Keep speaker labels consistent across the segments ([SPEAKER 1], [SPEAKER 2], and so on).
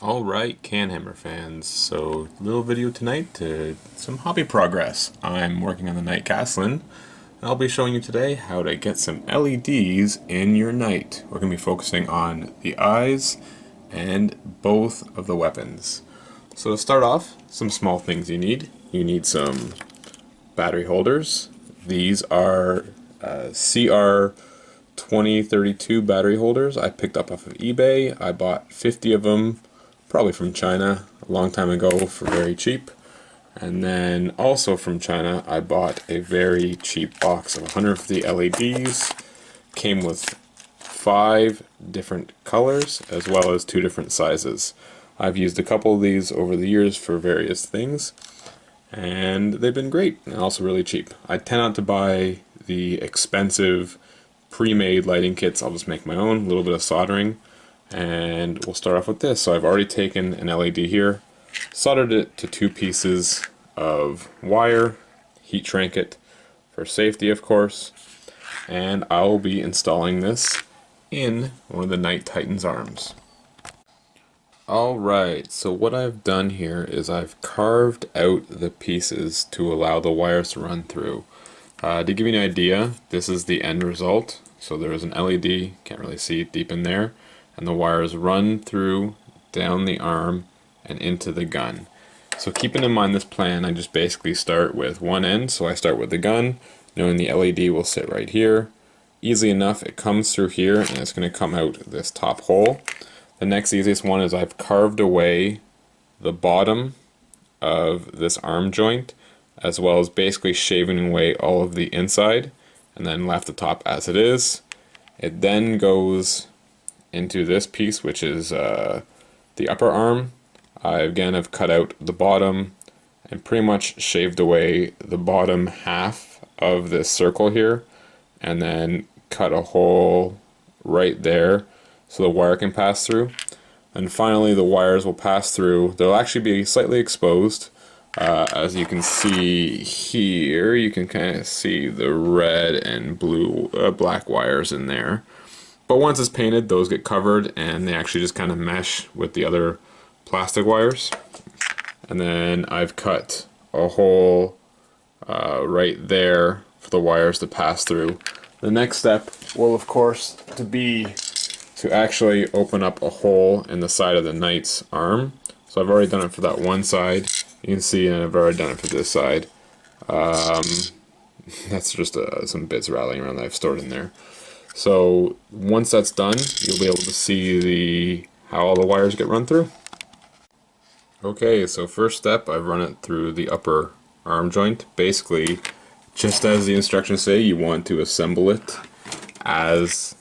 [SPEAKER 1] Alright, CanHammer fans, so little video tonight to some hobby progress. I'm working on the night Castellan, and I'll be showing you today how to get some LEDs in your night. We're going to be focusing on the eyes and both of the weapons. So to start off, some small things you need. You need some battery holders. These are CR 2032 battery holders I picked up off of eBay. I bought 50 of them, probably from China, a long time ago for very cheap. And then also from China, I bought a very cheap box of 150 LEDs. Came with 5 different colors as well as 2 different sizes. I've used a couple of these over the years for various things, and they've been great and also really cheap. I tend not to buy the expensive pre-made lighting kits. I'll just make my own, a little bit of soldering, and we'll start off with this. So I've already taken an LED here, soldered it to 2 pieces of wire, heat shrink it for safety of course, and I'll be installing this in one of the Night Titan's arms. Alright, so what I've done here is I've carved out the pieces to allow the wires to run through. To give you an idea, this is the end result. So there is an LED, can't really see it deep in there, and the wires run through, down the arm, and into the gun. So keeping in mind this plan, I just basically start with one end. So I start with the gun, knowing the LED will sit right here. Easily enough, it comes through here, and it's going to come out this top hole. The next easiest one is I've carved away the bottom of this arm joint, as well as basically shaving away all of the inside, and then left the top as it is. It then goes into this piece, which is the upper arm. I again have cut out the bottom and pretty much shaved away the bottom half of this circle here, and then cut a hole right there so the wire can pass through. And finally the wires will pass through. They'll actually be slightly exposed. As you can see here, you can kind of see the red and blue, black wires in there. But once it's painted, those get covered and they actually just kind of mesh with the other plastic wires. And then I've cut a hole right there for the wires to pass through. The next step will of course be to actually open up a hole in the side of the knight's arm. So I've already done it for that one side. You can see, and I've already done it for this side. That's just some bits rattling around that I've stored in there. So once that's done, you'll be able to see how all the wires get run through. Okay, so first step, I've run it through the upper arm joint. Basically, just as the instructions say, you want to assemble it as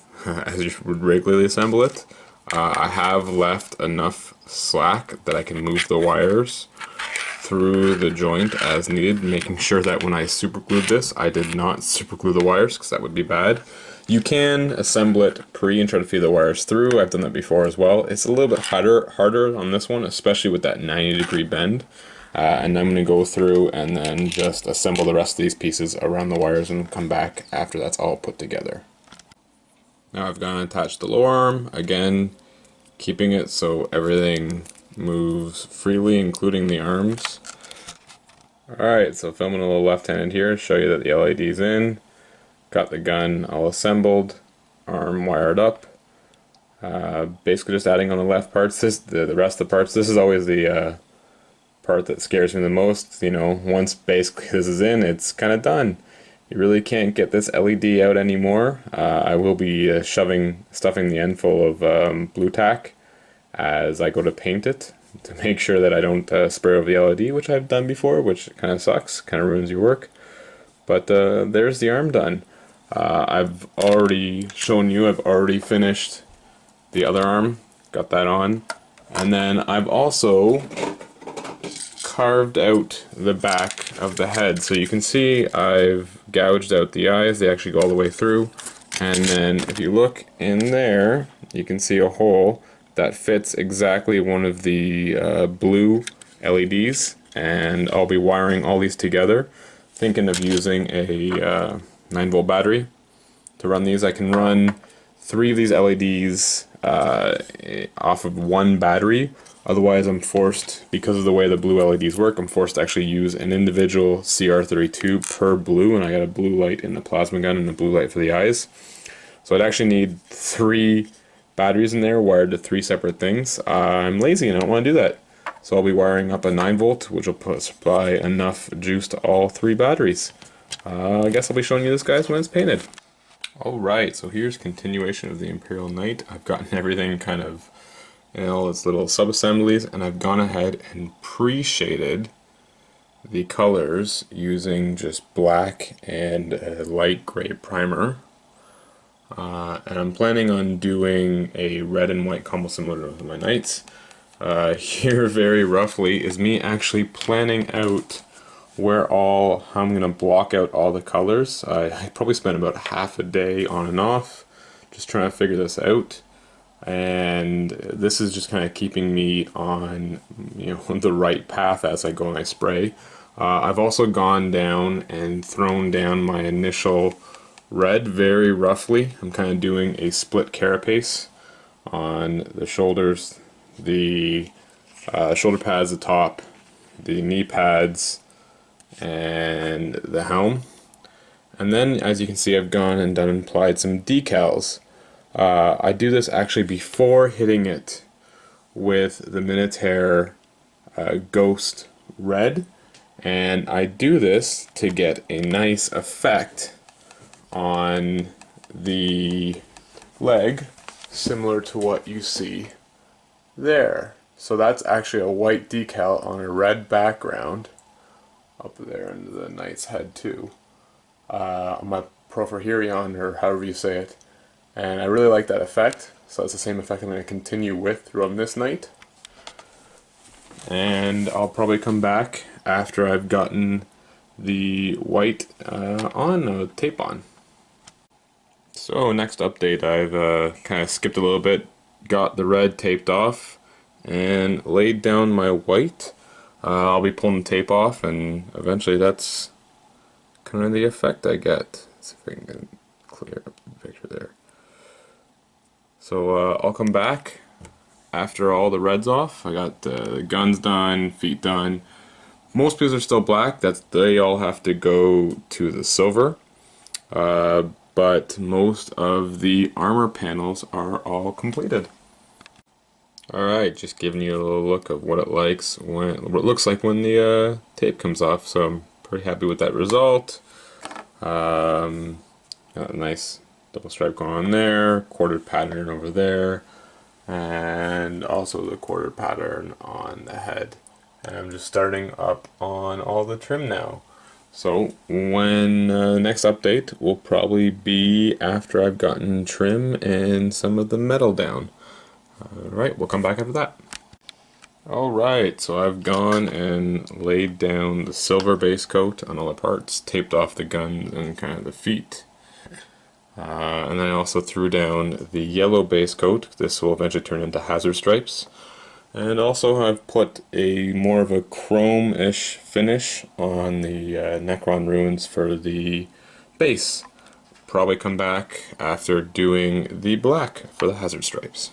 [SPEAKER 1] you would regularly assemble it. I have left enough slack that I can move the wires through the joint as needed, making sure that when I super glued this, I did not super glue the wires because that would be bad. You can assemble it pre and try to feed the wires through. I've done that before as well. It's a little bit harder on this one, especially with that 90-degree bend. And I'm going to go through and then just assemble the rest of these pieces around the wires and come back after that's all put together. Now I've gone and attached the lower arm, again keeping it so everything moves freely, including the arms. Alright, so filming a little left-handed here, show you that the LED's in. Got the gun all assembled, arm wired up. Basically just adding on the left parts. The rest of the parts, this is always the part that scares me the most. You know, once basically this is in, it's kind of done. You really can't get this LED out anymore. I will be stuffing the end full of blue tack as I go to paint it to make sure that I don't spray over the LED, which I've done before, which kind of sucks, kind of ruins your work. But there's the arm done. I've already shown you, I've already finished the other arm, got that on, and then I've also carved out the back of the head. So you can see I've gouged out the eyes, they actually go all the way through, and then if you look in there you can see a hole that fits exactly one of the blue LEDs, and I'll be wiring all these together, thinking of using a 9-volt battery to run these. I can run 3 of these LEDs off of 1 battery. Otherwise, I'm forced, because of the way the blue LEDs work, I'm forced to actually use an individual CR32 per blue, and I got a blue light in the plasma gun and a blue light for the eyes. So I'd actually need 3 batteries in there wired to 3 separate things. I'm lazy and I don't want to do that. So I'll be wiring up a 9-volt, which will supply enough juice to all 3 batteries. I guess I'll be showing you this, guys, when it's painted. Alright, so here's continuation of the Imperial Knight. I've gotten everything kind of in all its little sub-assemblies, and I've gone ahead and pre-shaded the colors using just black and a light gray primer. And I'm planning on doing a red and white combo similar to my Knights. Here very roughly is me actually planning out how I'm going to block out all the colors. I probably spent about half a day on and off just trying to figure this out, and this is just kind of keeping me on the right path as I go and I spray. I've also gone down and thrown down my initial red very roughly. I'm kind of doing a split carapace on the shoulders, the shoulder pads, the top, the knee pads, and the helm. And then, as you can see, I've gone and applied some decals. I do this actually before hitting it with the Minotaur Ghost Red, and I do this to get a nice effect on the leg, similar to what you see there. So that's actually a white decal on a red background up there under the knight's head too. On my Profahirion, or however you say it, and I really like that effect, so it's the same effect I'm going to continue with throughout this night. And I'll probably come back after I've gotten the white tape on. So next update, I've kind of skipped a little bit, got the red taped off, and laid down my white. I'll be pulling the tape off, and eventually that's kind of the effect I get. Let's see if I can get clear up the picture there. So I'll come back after all the red's off. I got the guns done, feet done. Most pieces are still black. They all have to go to the silver. But most of the armor panels are all completed. Alright, just giving you a little look of what it looks like when the tape comes off. So I'm pretty happy with that result. Got a nice double stripe going on there, quartered pattern over there, and also the quartered pattern on the head. And I'm just starting up on all the trim now. So when the next update will probably be after I've gotten trim and some of the metal down. Alright, we'll come back after that. Alright, so I've gone and laid down the silver base coat on all the parts, taped off the guns and kind of the feet. And then I also threw down the yellow base coat. This will eventually turn into hazard stripes. And also I've put a more of a chrome-ish finish on the Necron runes for the base. Probably come back after doing the black for the hazard stripes.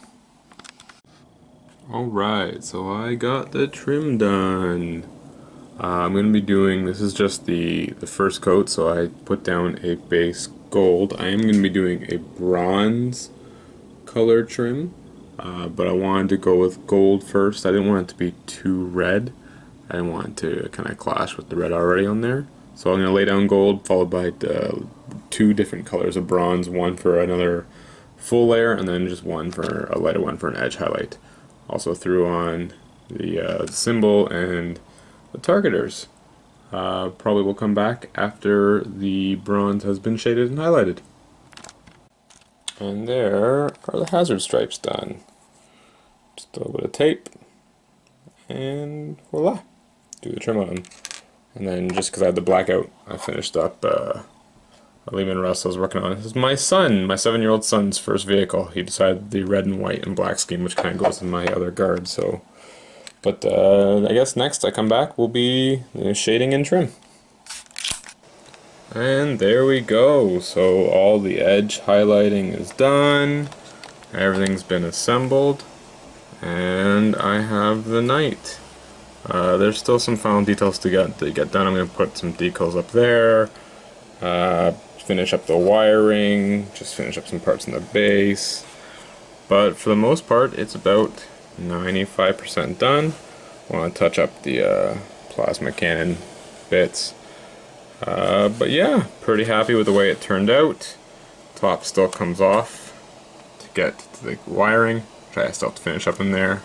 [SPEAKER 1] Alright, so I got the trim done. I'm going to be doing, this is just the first coat, so I put down a base gold. I am going to be doing a bronze color trim, but I wanted to go with gold first. I didn't want it to be too red. I didn't want it to kind of clash with the red already on there. So I'm going to lay down gold, followed by 2 different colors of bronze, one for another full layer, and then just one for a lighter one for an edge highlight. Also threw on the symbol and the targeters. Probably will come back after the bronze has been shaded and highlighted. And there are the hazard stripes done. Just a little bit of tape, and voila, do the trim on them. And then just because I had the blackout, I finished up Lehman Russ I was working on. This is my son, my 7-year-old son's first vehicle. He decided the red and white and black scheme, which kind of goes in my other guard. So, but I guess next I come back will be shading and trim. And there we go. So all the edge highlighting is done. Everything's been assembled. And I have the knight. There's still some final details to get done. I'm going to put some decals up there. Finish up the wiring. Just finish up some parts in the base. But for the most part, it's about 95% done. I want to touch up the plasma cannon bits. But yeah, pretty happy with the way it turned out. Top still comes off to get to the wiring, which I still have to finish up in there.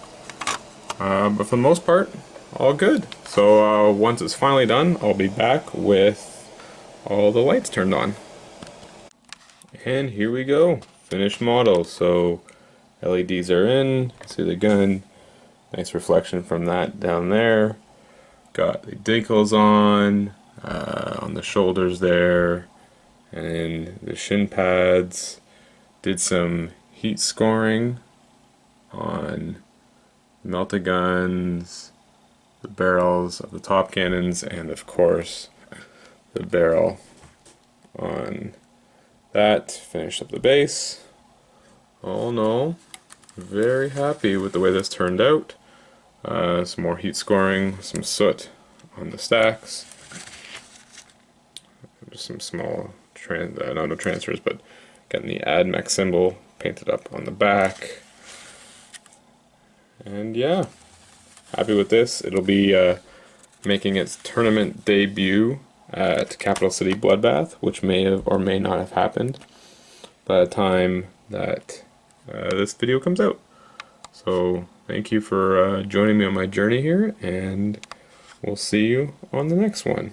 [SPEAKER 1] But for the most part, all good. So once it's finally done, I'll be back with all the lights turned on. And here we go, finished model. So LEDs are in, see the gun, nice reflection from that down there. Got the decals on the shoulders there, and the shin pads. Did some heat scoring on melta guns, the barrels of the top cannons, and of course the barrel on that. Finished up the base. All in all, very happy with the way this turned out. Some more heat scoring, some soot on the stacks. Just some small no transfers, but getting the AdMech symbol painted up on the back. And yeah, happy with this. It'll be making its tournament debut at Capital City Bloodbath, which may have or may not have happened by the time that this video comes out. So thank you for joining me on my journey here, and we'll see you on the next one.